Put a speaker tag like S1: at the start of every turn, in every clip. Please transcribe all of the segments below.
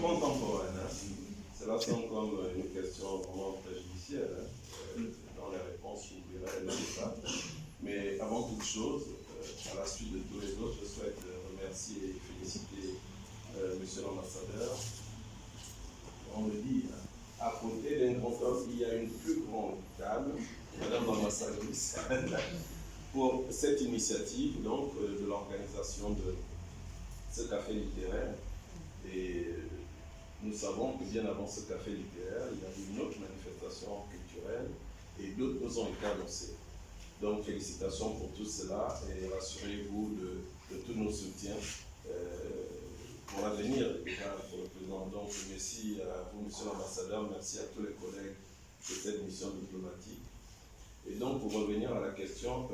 S1: contemporaine. Cela semble comme une question vraiment préjudicielle. Dans les réponses, vous verrez le débat. Mais avant toute chose, à la suite de tous les autres, je souhaite remercier et féliciter Monsieur l'ambassadeur. On me dit, à côté d'un grand homme, il y a une plus grande table, Madame l'ambassadrice, pour cette initiative donc, de l'organisation de ce café littéraire. Et nous savons que bien avant ce café littéraire, il y a eu une autre manifestation culturelle et d'autres nous ont été annoncées. Donc félicitations pour tout cela et rassurez-vous de tous nos soutiens pour l'avenir déjà pour le président. Donc merci à vous, Monsieur l'ambassadeur, merci à tous les collègues de cette mission diplomatique. Et donc pour revenir à la question,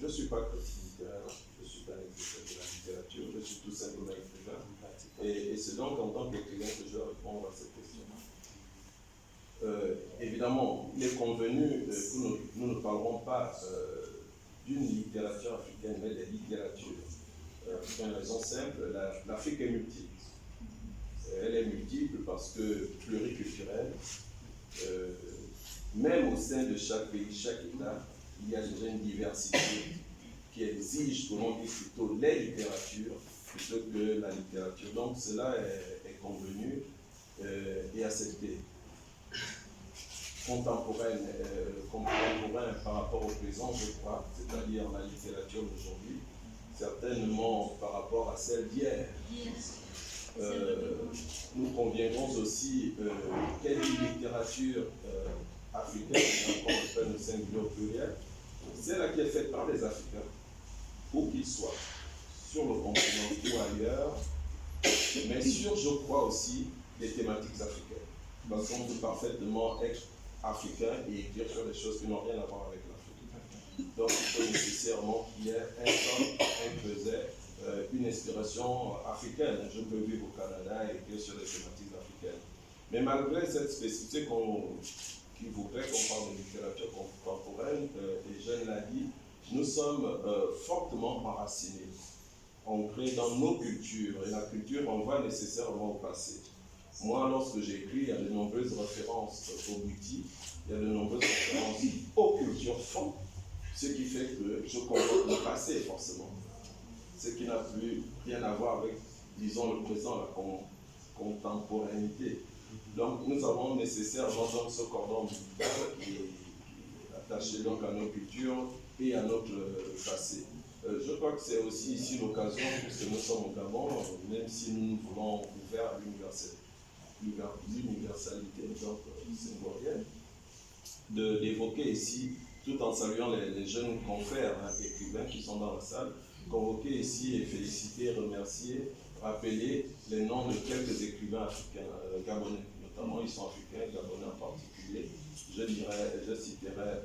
S1: je ne suis pas critique littéraire, je ne suis pas un expert de la littérature, je suis tout simplement écrivain. Et c'est donc en tant qu'écrivain que je vais répondre à cette question. Évidemment, il est convenu que nous ne parlerons pas d'une littérature africaine, mais des littératures. Pour une raison simple, l'Afrique est multiple. Elle est multiple parce que pluriculturelle. Même au sein de chaque pays, chaque État, il y a déjà une diversité qui exige que l'on dise plutôt les littératures plutôt que la littérature. Donc cela est convenu et accepté. Contemporain par rapport au présent, je crois, c'est-à-dire la littérature d'aujourd'hui, certainement par rapport à celle d'hier. Nous conviendrons aussi quelle littérature africaine, encore un peu le singulier au pluriel, c'est la qui est faite par les Africains, où qu'ils soient, sur le continent ou ailleurs, mais sur, je crois aussi, des thématiques africaines. Parce qu'on peut parfaitement être africain et écrire sur des choses qui n'ont rien à voir avec l'Afrique. Donc il faut nécessairement qu'il y ait un temps, un pesait, une inspiration africaine. Je peux vivre au Canada et écrire sur des thématiques africaines. Mais malgré cette spécificité qui voudrait qu'on parle de littérature contemporaine, et Jeanne l'a dit, nous sommes fortement enracinés, ancrés dans nos cultures. Et la culture renvoie nécessairement au passé. Moi, lorsque j'écris, il y a de nombreuses références au Bouti, il y a de nombreuses références aux cultures fortes, ce qui fait que je convoque le passé, forcément. Ce qui n'a plus rien à voir avec, disons, le présent, la contemporanéité. Donc, nous avons nécessairement donc, ce cordon ombilical qui est attaché donc à nos cultures et à notre passé. Je crois que c'est aussi ici l'occasion, puisque nous sommes au Gabon, même si nous voulons ouvrir à l'universalité donc symbolienne, d'évoquer ici, tout en saluant les jeunes confrères écrivains qui sont dans la salle, convoquer ici et féliciter, remercier, rappeler les noms de quelques écrivains africains, gabonais, notamment ils sont africains, gabonais en particulier. Je citerai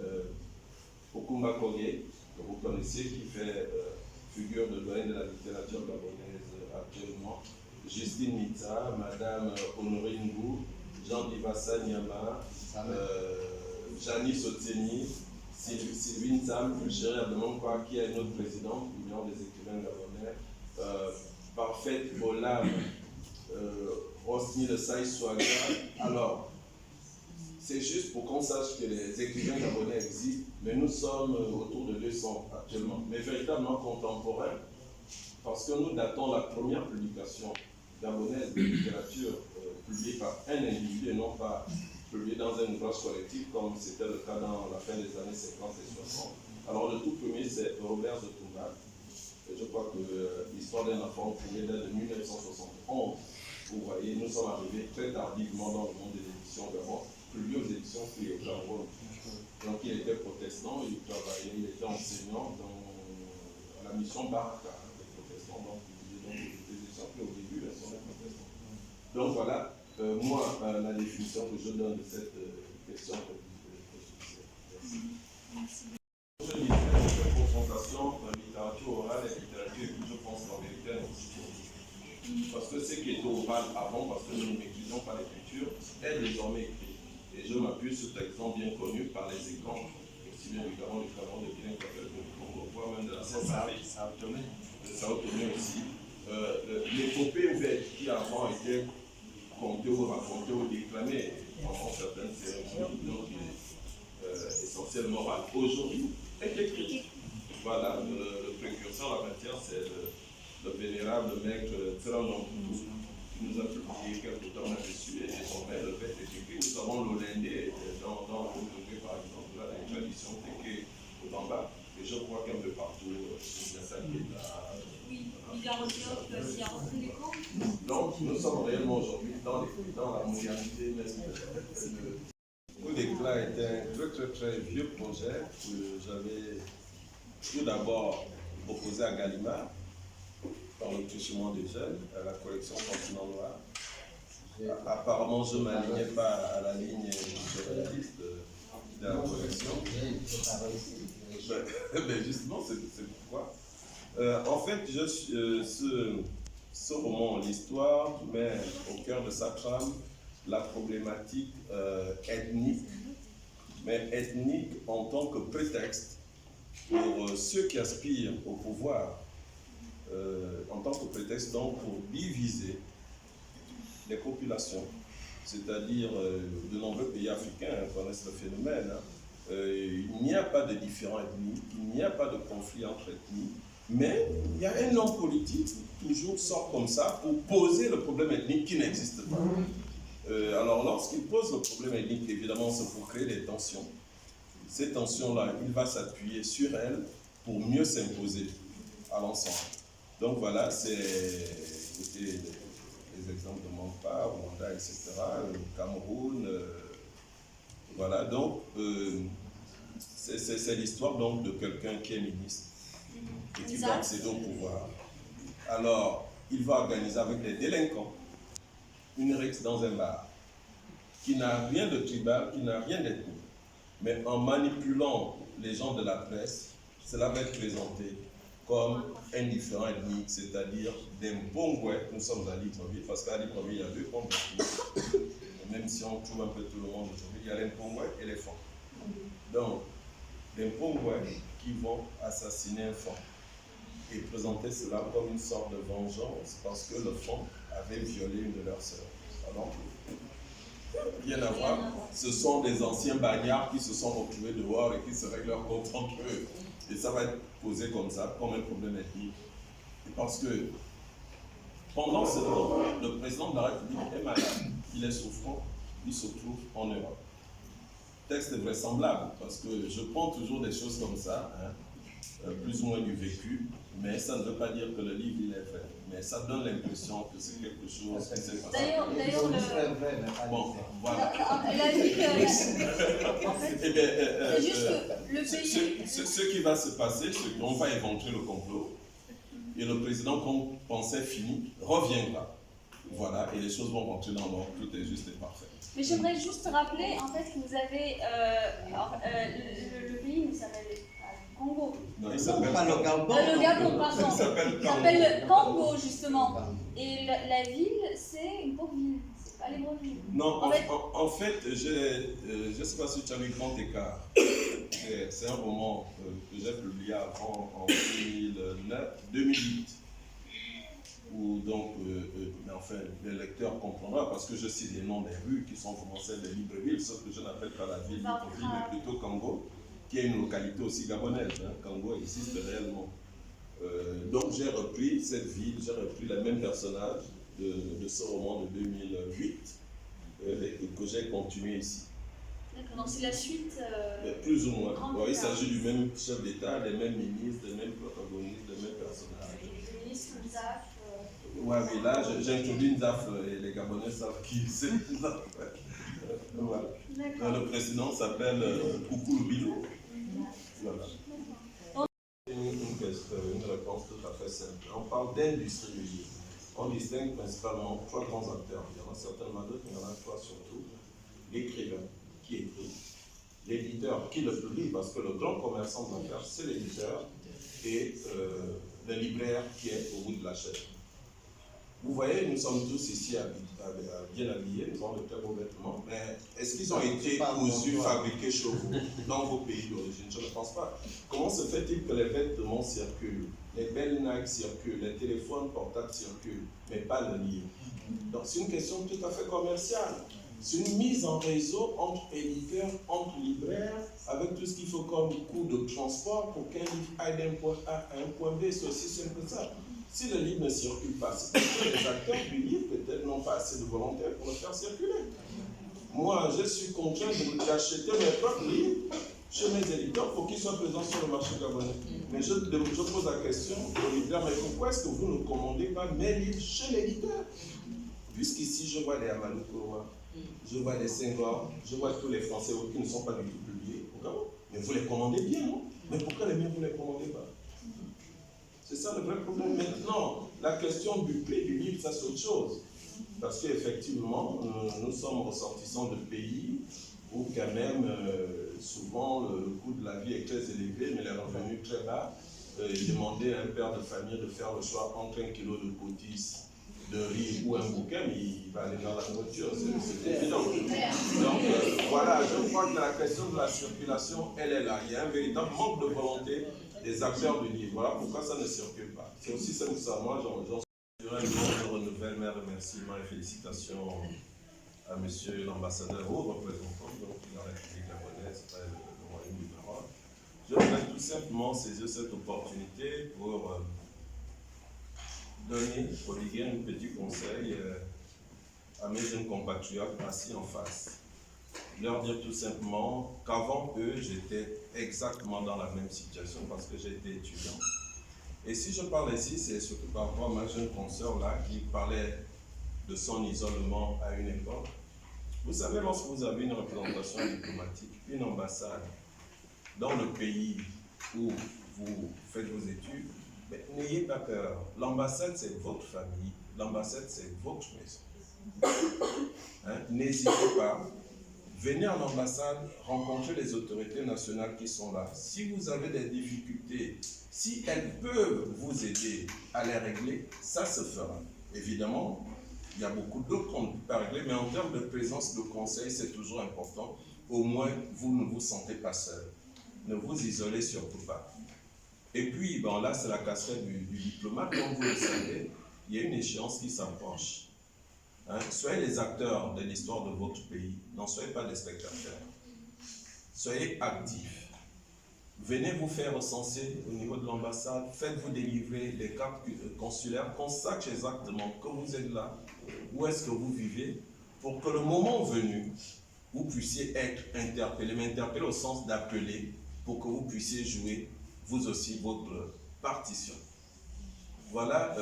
S1: Okumba Kogé, que vous connaissez, qui fait figure de doyen de la littérature gabonaise actuellement. Justine Mitza, Madame Honorine Ngou, Jean Divassa Nyama, Janice Otseni, Sylvine Sam, Chéri Abdelmankwa, qui est notre président, l'Union des écrivains gabonais, Parfaite Bolam, Rosny de Saï Swaga. Alors, c'est juste pour qu'on sache que les écrivains gabonais existent, mais nous sommes autour de 200 actuellement, mais véritablement contemporains, parce que nous datons la première publication gabonaise de littérature publiée par un individu et non pas publiée dans un ouvrage collectif comme c'était le cas dans la fin des années 50 et 60. Alors le tout premier c'est Robert de Tombal. Je crois que l'histoire d'un enfant publiée date de 1971. Vous voyez, nous sommes arrivés très tardivement dans le monde des éditions Gabon, publié aux éditions Free au Cameroun. Donc il était protestant, il travaillait, il était enseignant dans la mission Baraka, des protestants, donc des éditions Free au début, elles sont des protestants. Donc voilà, moi, la définition que je donne de cette question. Merci. Je disais cette confrontation littérature orale et littérature, je pense qu'en vérité, elle existe. Parce que ce qui était oral avant, parce que nous ne maîtrisons pas l'écriture, est désormais écrit. Et je m'appuie sur cet exemple bien connu par les écrans, aussi bien évidemment le canon de Guinée qu'appelle le Congo, voire même de la Sao Tomé aussi. L'épopée ouverte qui avant était compter ou raconter ou déclamer pendant certaines cérémonies, donc essentiellement orale, aujourd'hui est écrit. Voilà, le précurseur en la matière, c'est le vénérable maître Tseranamputu, qui nous a publié quelques temps là-dessus, et désormais le fait est écrit. Nous avons l'Olendé dans le Congrès, par exemple, là, la tradition Teke au Bamba, et je crois qu'un peu partout, c'est ça qui est là.
S2: Oui, il a rentré les camps.
S1: Donc, nous sommes réellement aujourd'hui dans la modernité même. Le coup d'éclat est un très vieux projet que j'avais tout d'abord proposé à Gallimard dans le truchement des jeunes, à la collection Continent Noir. Apparemment, je ne m'alignais pas à la ligne journaliste de la collection. Mais justement, c'est pourquoi. En fait, ce roman, l'histoire, met au cœur de sa trame la problématique ethnique, mais ethnique en tant que prétexte pour ceux qui aspirent au pouvoir, en tant que prétexte donc pour diviser les populations. C'est-à-dire, de nombreux pays africains connaissent le phénomène. Il n'y a pas de différents ethniques, il n'y a pas de conflit entre ethnies, mais il y a un homme politique qui toujours sort comme ça pour poser le problème ethnique qui n'existe pas. Alors, lorsqu'il pose le problème ethnique, évidemment, c'est pour créer des tensions. Ces tensions-là, il va s'appuyer sur elles pour mieux s'imposer à l'ensemble. Donc voilà, c'est les exemples de Mampa, Rwanda, etc., le Cameroun. Voilà, donc c'est l'histoire donc de quelqu'un qui est ministre et qui va accéder au pouvoir. Alors, il va organiser avec des délinquants une rixe dans un bar qui n'a rien de tribal, qui n'a rien d'ethnique. Mais en manipulant les gens de la presse, cela va être présenté comme un différent ethnique, c'est-à-dire des Mbongwe. Nous sommes à Libreville, parce qu'à Libreville, il y a deux formes d'ethnie. Même si on trouve un peu tout le monde aujourd'hui, il y a les Mbongwe et les Fons. Donc, les Mbongwe qui vont assassiner un Fon et présenter cela comme une sorte de vengeance parce que le Fon avait violé une de leurs sœurs. Alors, rien à voir. Ce sont des anciens bagnards qui se sont retrouvés dehors et qui se règlent leur compte entre eux. Et ça va être posé comme ça, comme un problème ethnique. Et parce que pendant ce temps, le président de la République est malade, il est souffrant, il se trouve en Europe. Texte vraisemblable, parce que je prends toujours des choses comme ça, hein, plus ou moins du vécu, mais ça ne veut pas dire que le livre il est vrai. Mais ça donne l'impression que c'est quelque chose qui s'est passé.
S2: D'ailleurs,
S1: bon, voilà.
S2: C'est juste que le pays.
S1: Ce qui va se passer, c'est qu'on va éventrer le complot et le président qu'on pensait fini reviendra. Voilà, et les choses vont rentrer dans l'ordre, tout est juste et parfait.
S2: Mais j'aimerais juste rappeler en fait que vous avez le pays nous s'appelle Congo.
S1: Non, il s'appelle
S3: le Gabon.
S2: Le Gabon, pardon.
S1: Il
S2: s'appelle Congo justement. Et la ville, c'est une pauvre ville, c'est pas Libreville.
S1: Non, en fait, je ne sais pas si tu as lu Grand Écart. C'est un roman que j'ai publié avant en 2008. Où donc, mais enfin, le lecteur comprendra parce que je cite les noms des rues qui sont vraiment celles de Libreville, sauf que je n'appelle pas la ville Libreville, mais plutôt Congo, qui est une localité aussi gabonaise. Hein. Congo existe réellement. Donc j'ai repris cette ville, j'ai repris les mêmes personnages de ce roman de 2008 que j'ai continué ici.
S2: D'accord, donc c'est la suite.
S1: Plus ou moins. Il s'agit du même chef d'État, des mêmes ministres, des mêmes protagonistes, des mêmes personnages.
S2: Le ministre Nzaf.
S1: Oui, là j'ai introduit Nzaf et les Gabonais savent qui c'est Nzaf. Voilà. Le président s'appelle Koukoulou Bilo. Voilà. Une réponse tout à fait simple. On parle d'industrie du livre. On distingue principalement trois grands acteurs. Il y en a certainement d'autres, mais il y en a trois surtout. L'écrivain qui écrit, l'éditeur qui le publie, parce que le grand commerçant de l'affaire, c'est l'éditeur, et le libraire qui est au bout de la chaîne. Vous voyez, nous sommes tous ici bien habillés, nous avons de très beaux vêtements, mais est-ce qu'ils ont été cousus, fabriqués chez vous, dans vos pays d'origine? Je ne pense pas. Comment se fait-il que les vêtements circulent, les belles Nike circulent, les téléphones portables circulent, mais pas le livre? Donc c'est une question tout à fait commerciale. C'est une mise en réseau entre éditeurs, entre libraires, avec tout ce qu'il faut comme coût de transport pour qu'un livre aille d'un point A à un point B. C'est aussi simple que ça. Si le livre ne circule pas, c'est parce que les acteurs du livre peut-être n'ont pas assez de volonté pour le faire circuler. Moi, je suis contraint d'acheter mes propres livres chez mes éditeurs pour qu'ils soient présents sur le marché gabonais. Mais je pose la question aux éditeurs, mais pourquoi est-ce que vous ne commandez pas mes livres chez l'éditeur? Puisqu'ici, je vois les Amadou Kouroua, je vois les Senghor, je vois tous les Français qui ne sont pas du tout publiés au Gabon. Mais vous les commandez bien, non? Mais pourquoi les miens, vous ne les commandez pas? C'est ça le vrai problème. Maintenant, la question du prix du livre, ça c'est autre chose. Parce qu'effectivement, nous sommes ressortissants de pays où quand même, souvent, le coût de la vie est très élevé, mais les revenus très bas. Demander à un père de famille de faire le choix entre 1 kilo de cotis, de riz ou un bouquin, mais il va aller dans la voiture, c'est évident. Donc voilà, je crois que la question de la circulation, elle est là. Il y a un véritable manque de volonté des acteurs du livre. Voilà pourquoi ça ne circule pas. C'est aussi simple que ça. Moi, j'en je renouvelle mes remerciements et félicitations à monsieur l'ambassadeur haut représentant de la République gabonaise, le Royaume du Maroc. Je voudrais tout simplement saisir cette opportunité pour prodiguer un petit conseil à mes jeunes compatriotes assis en face. Leur dire tout simplement qu'avant eux, j'étais exactement dans la même situation parce que j'étais étudiant. Et si je parle ici, c'est surtout par rapport à ma jeune consoeur là qui parlait de son isolement à une époque. Vous savez, lorsque vous avez une représentation diplomatique, une ambassade dans le pays où vous faites vos études, n'ayez pas peur. L'ambassade, c'est votre famille. L'ambassade, c'est votre maison. Hein? N'hésitez pas. Venez en ambassade, rencontrer les autorités nationales qui sont là. Si vous avez des difficultés, si elles peuvent vous aider à les régler, ça se fera. Évidemment, il y a beaucoup d'autres qu'on ne peut pas régler, mais en termes de présence de conseil, c'est toujours important. Au moins, vous ne vous sentez pas seul. Ne vous isolez surtout pas. Et puis, bon, là, c'est la casquette du diplomate. Comme vous le savez, il y a une échéance qui s'approche. Hein? Soyez les acteurs de l'histoire de votre pays. N'en soyez pas des spectateurs. Soyez actifs. Venez vous faire recenser au niveau de l'ambassade. Faites-vous délivrer les cartes consulaires, qu'on sache exactement que vous êtes là, où est-ce que vous vivez, pour que le moment venu, vous puissiez être interpellé, mais interpellé au sens d'appeler, pour que vous puissiez jouer, vous aussi, votre partition. Voilà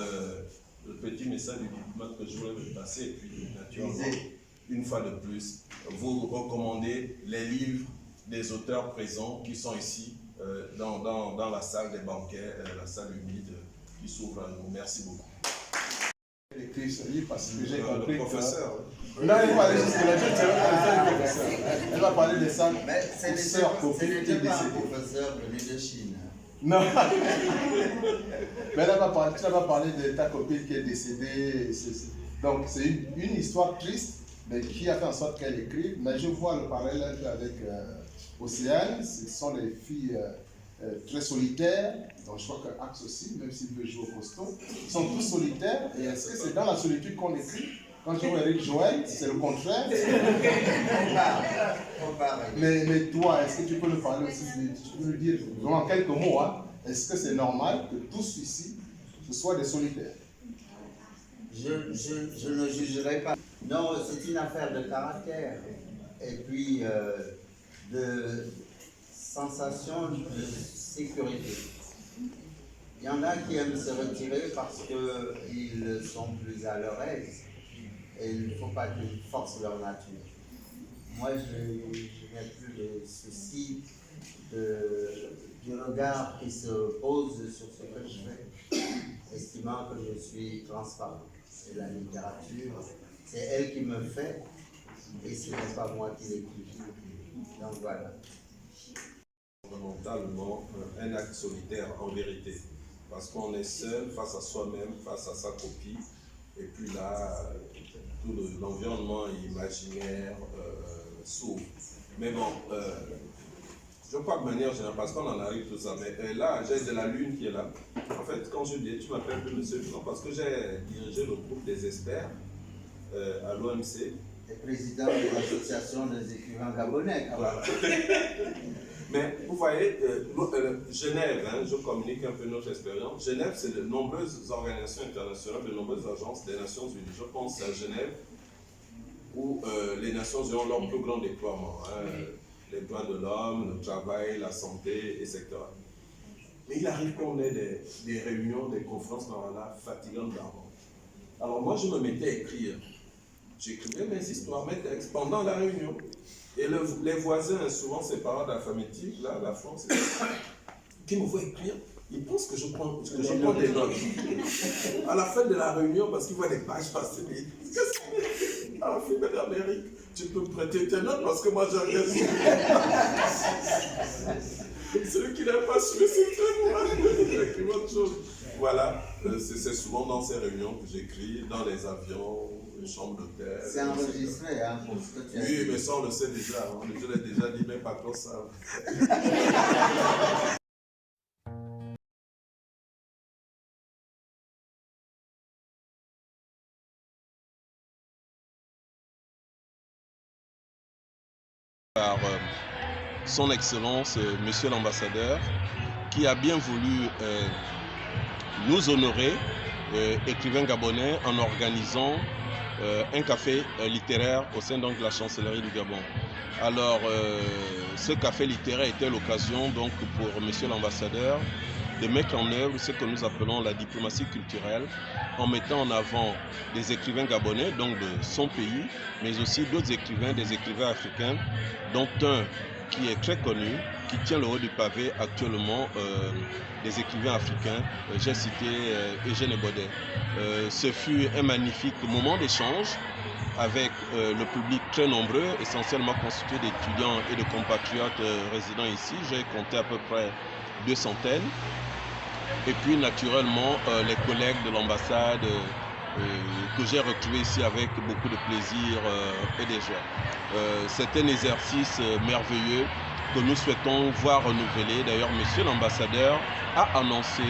S1: le petit message du diplomate que je voulais vous passer. Et puis, naturellement, une fois de plus, vous recommandez les livres des auteurs présents qui sont ici dans la salle des banquets, la salle humide qui s'ouvre à nous. Merci beaucoup.
S3: Écrit ce livre parce que j'ai compris
S1: le professeur.
S3: Que... Non, elle va aller jusque-là, elle va parler de ça.
S4: Mais ce n'était pas un professeur venu de Chine.
S3: Non. Mais tu vas parler de ta copine qui est décédée. Donc c'est une histoire triste, mais qui a fait en sorte qu'elle écrive. Mais je vois le parallèle avec Océane. Ce sont des filles très solitaires. Donc je crois que Axe aussi, même s'il veut jouer au costaud, ils sont tous solitaires. Et est-ce que c'est dans la solitude qu'on écrit? Quand je vois Eric Joël, c'est le contraire. Mais toi, est-ce que tu peux nous parler aussi, tu peux nous dire vraiment quelques mots, hein? Est-ce que c'est normal que tous ici, ce soient des solitaires?
S4: Je ne jugerai pas. Non, c'est une affaire de caractère. Et puis, de sensation de sécurité. Il y en a qui aiment se retirer parce qu'ils sont plus à leur aise. Et il ne faut pas qu'ils forcent leur nature. Moi, je n'ai plus de soucis du regard qui se pose sur ce que je fais, estimant que je suis transparent. C'est la littérature, c'est elle qui me fait, et ce n'est pas moi qui l'écris. Donc voilà.
S1: Fondamentalement, un acte solitaire en vérité, parce qu'on est seul face à soi-même, face à sa copie, et puis là, tout l'environnement imaginaire s'ouvre. Mais bon, je crois que de manière générale, parce qu'on en arrive tout ça, mais là, j'ai de la lune qui est là. En fait, quand je dis, tu m'appelles plus monsieur Blanc, parce que j'ai dirigé le groupe des experts à l'OMC.
S4: Et président de l'association des écrivains gabonais.
S1: Voilà. Mais vous voyez, Genève, hein, je communique un peu notre expérience. Genève, c'est de nombreuses organisations internationales, de nombreuses agences des Nations Unies. Je pense à Genève, où les Nations Unies ont leur plus grand déploiement. Hein, les droits de l'homme, le travail, la santé, etc. Mais il arrive qu'on ait des réunions, des conférences fatigantes d'avant. Alors moi, je me mettais à écrire. J'écrivais mes histoires, mes textes pendant la réunion. Et les voisins, souvent ses parents d'alphabétique, là, la France, qui me voient écrire, ils pensent que je prends des notes. À la fin de la réunion, parce qu'ils voient des pages passer, mais qu'est-ce que c'est? Ah, film d'Amérique, tu peux me prêter tes notes parce que moi j'ai rien su. Celui qui n'a pas su, c'est très moi. J'écris autre chose. Voilà, c'est souvent dans ces réunions que j'écris, dans les avions, les chambres d'hôtel.
S4: C'est enregistré, hein, pour ce que tu as dit.
S1: Oui, mais ça on le sait déjà, hein. Je l'ai déjà dit, mais pas trop ça. Par son Excellence, Monsieur l'Ambassadeur, qui a bien voulu nous honorer, écrivains gabonais, en organisant un café littéraire au sein donc, de la chancellerie du Gabon. Alors, ce café littéraire était l'occasion donc pour Monsieur l'Ambassadeur de mettre en œuvre ce que nous appelons la diplomatie culturelle, en mettant en avant des écrivains gabonais, donc de son pays, mais aussi d'autres écrivains, des écrivains africains, dont un qui est très connu, qui tient le haut du pavé actuellement des écrivains africains. J'ai cité Eugène Baudet. Ce fut un magnifique moment d'échange avec le public très nombreux, essentiellement constitué d'étudiants et de compatriotes résidant ici. J'ai compté à peu près 200. Et puis naturellement les collègues de l'ambassade que j'ai retrouvés ici avec beaucoup de plaisir et de joie. C'est un exercice merveilleux que nous souhaitons voir renouveler. D'ailleurs, Monsieur l'ambassadeur a annoncé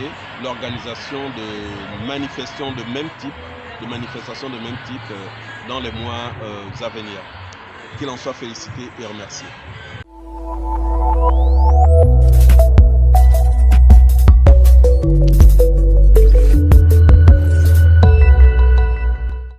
S1: l'organisation de manifestations de même type, dans les mois à venir. Qu'il en soit félicité et remercié.